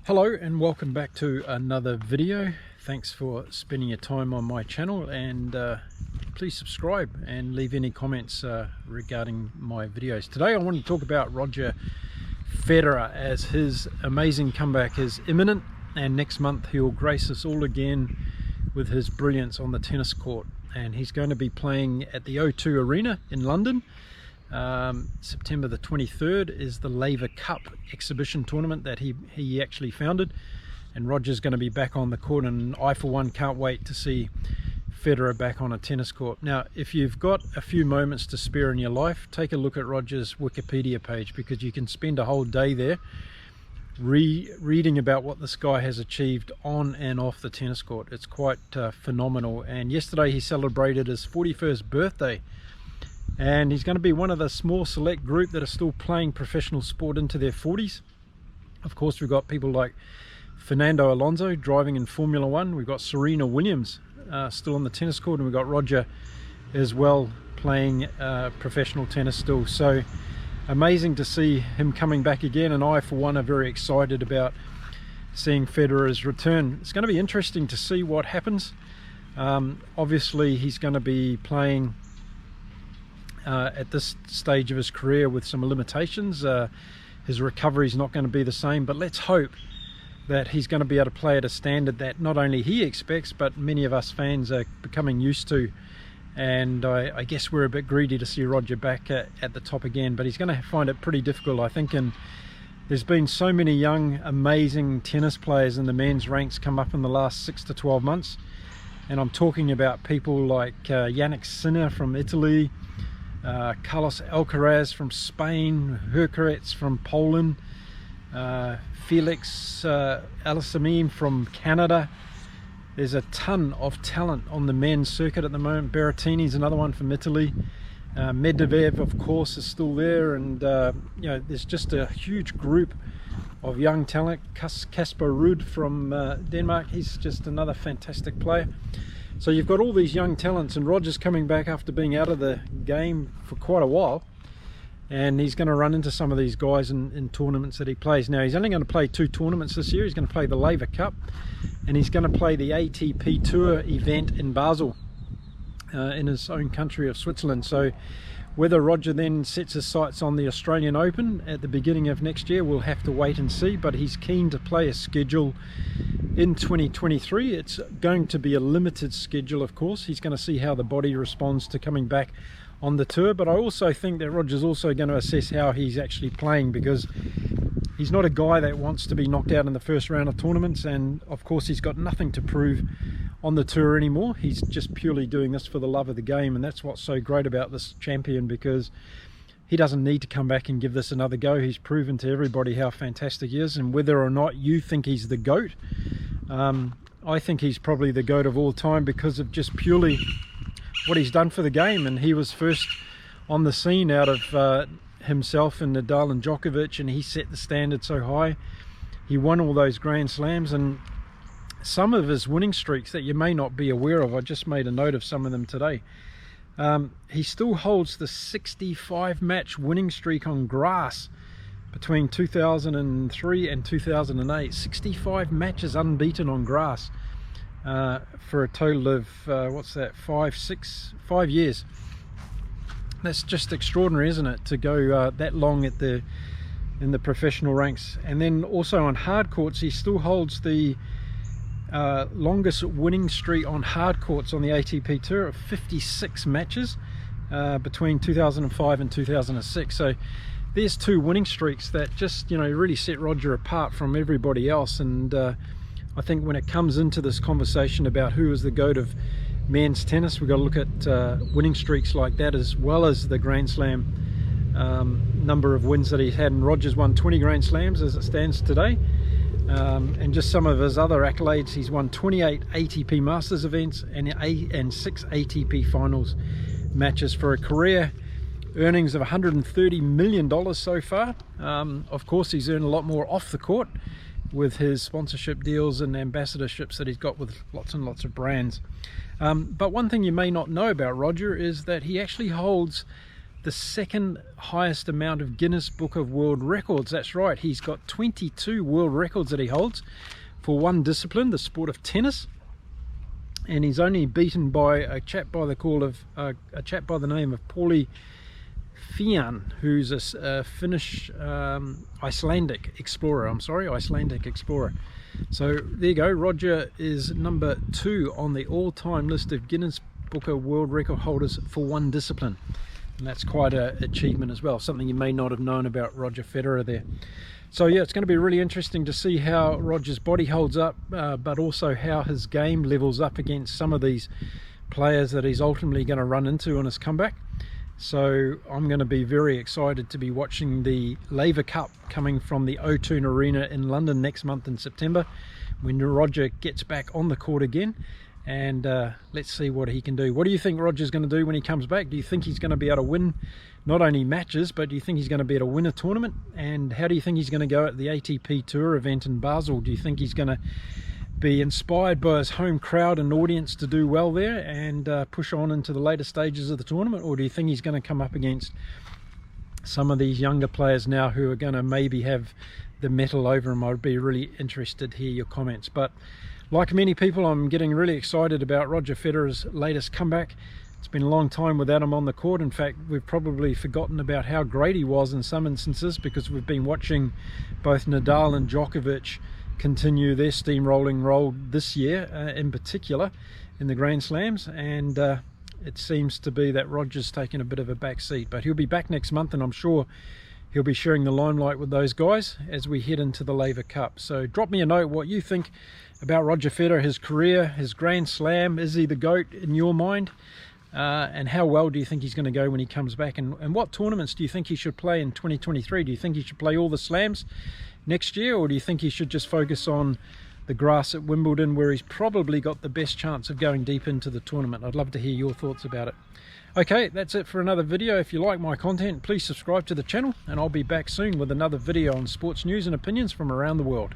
Hello and welcome back to another video. Thanks for spending your time on my channel, and please subscribe and leave any comments regarding my videos. Today I want to talk about Roger Federer, as his amazing comeback is imminent, and next month he'll grace us all again with his brilliance on the tennis court. And he's going to be playing at the O2 Arena in London. September the 23rd is the Laver Cup exhibition tournament that he actually founded, and Roger's going to be back on the court, and I for one can't wait to see Federer back on a tennis court. Now, if you've got a few moments to spare in your life, take a look at Roger's Wikipedia page, because you can spend a whole day there reading about what this guy has achieved on and off the tennis court. It's quite phenomenal. And yesterday he celebrated his 41st birthday, and he's going to be one of the small select group that are still playing professional sport into their 40s. Of course, we've got people like Fernando Alonso driving in Formula One. We've got Serena Williams still on the tennis court, and we've got Roger as well playing professional tennis still. So amazing to see him coming back again, and I for one are very excited about seeing Federer's return. It's going to be interesting to see what happens. Obviously he's going to be playing at this stage of his career with some limitations. His recovery is not going to be the same, but let's hope that he's going to be able to play at a standard that not only he expects, but many of us fans are becoming used to. And I guess we're a bit greedy to see Roger back at the top again, but he's going to find it pretty difficult, I think. And there's been so many young, amazing tennis players in the men's ranks come up in the last 6 to 12 months. And I'm talking about people like Yannick Sinner from Italy, Carlos Alcaraz from Spain, Herkerets from Poland, Felix Aliassime from Canada. There's a ton of talent on the men's circuit at the moment. Berrettini's another one from Italy. Medvedev, of course, is still there, and you know, there's just a huge group of young talent. Casper Ruud from Denmark, he's just another fantastic player. So you've got all these young talents, and Roger's coming back after being out of the game for quite a while, and he's going to run into some of these guys in tournaments that he plays. Now, he's only going to play 2 tournaments this year. He's going to play the Laver Cup, and he's going to play the ATP Tour event in Basel, in his own country of Switzerland. So whether Roger then sets his sights on the Australian Open at the beginning of next year, we'll have to wait and see, but he's keen to play a schedule in 2023. It's going to be a limited schedule, of course. He's going to see how the body responds to coming back on the tour, but I also think that Roger's also going to assess how he's actually playing, because he's not a guy that wants to be knocked out in the first round of tournaments, and of course he's got nothing to prove on the tour anymore. He's just purely doing this for the love of the game, and that's what's so great about this champion, because he doesn't need to come back and give this another go. He's proven to everybody how fantastic he is, and whether or not you think he's the GOAT, I think he's probably the GOAT of all time, because of just purely what he's done for the game. And he was first on the scene out of himself and Nadal and Djokovic, and he set the standard so high. He won all those Grand Slams, and some of his winning streaks that you may not be aware of, I just made a note of some of them today. He still holds the 65 match winning streak on grass between 2003 and 2008. 65 matches unbeaten on grass, for a total of what's that, 5 years. That's just extraordinary, isn't it, to go that long in the professional ranks. And then also on hard courts, he still holds the longest winning streak on hard courts on the ATP Tour of 56 matches between 2005 and 2006. So there's 2 winning streaks that just, you know, really set Roger apart from everybody else. And I think when it comes into this conversation about who is the GOAT of men's tennis, we've got to look at winning streaks like that, as well as the Grand Slam number of wins that he's had. And Roger's won 20 Grand Slams as it stands today. And just some of his other accolades: he's won 28 ATP Masters events and 6 ATP Finals matches, for a career earnings of $130 million so far. Of course, he's earned a lot more off the court with his sponsorship deals and ambassadorships that he's got with lots and lots of brands. But one thing you may not know about Roger is that he actually holds the second highest amount of Guinness Book of World Records. That's right, he's got 22 world records that he holds for one discipline, the sport of tennis, and he's only beaten by a chap by the name of Pauli Fian, who's a Finnish Icelandic explorer. So there you go, Roger is number 2 on the all-time list of Guinness Book of World Record holders for one discipline, and that's quite an achievement as well, something you may not have known about Roger Federer there. So yeah, it's going to be really interesting to see how Roger's body holds up, but also how his game levels up against some of these players that he's ultimately going to run into on his comeback. So I'm going to be very excited to be watching the Laver Cup coming from the O2 Arena in London next month in September, when Roger gets back on the court again, and let's see what he can do. What do you think Roger's going to do when he comes back? Do you think he's going to be able to win not only matches, but do you think he's going to be able to win a tournament? And how do you think he's going to go at the ATP Tour event in Basel? Do you think he's going to be inspired by his home crowd and audience to do well there and push on into the later stages of the tournament? Or do you think he's going to come up against some of these younger players now who are going to maybe have the metal over him? I'd be really interested to hear your comments. But like many people, I'm getting really excited about Roger Federer's latest comeback. It's been a long time without him on the court. In fact, we've probably forgotten about how great he was in some instances, because we've been watching both Nadal and Djokovic continue their steamrolling role this year, in particular in the Grand Slams, and it seems to be that Roger's taken a bit of a back seat, but he'll be back next month, and I'm sure he'll be sharing the limelight with those guys as we head into the Laver Cup. So drop me a note what you think about Roger Federer, his career, his Grand Slam. Is he the GOAT in your mind? And how well do you think he's going to go when he comes back? And what tournaments do you think he should play in 2023? Do you think he should play all the slams next year, or do you think he should just focus on the grass at Wimbledon, where he's probably got the best chance of going deep into the tournament? I'd love to hear your thoughts about it. Okay, that's it for another video. If you like my content, please subscribe to the channel, and I'll be back soon with another video on sports news and opinions from around the world.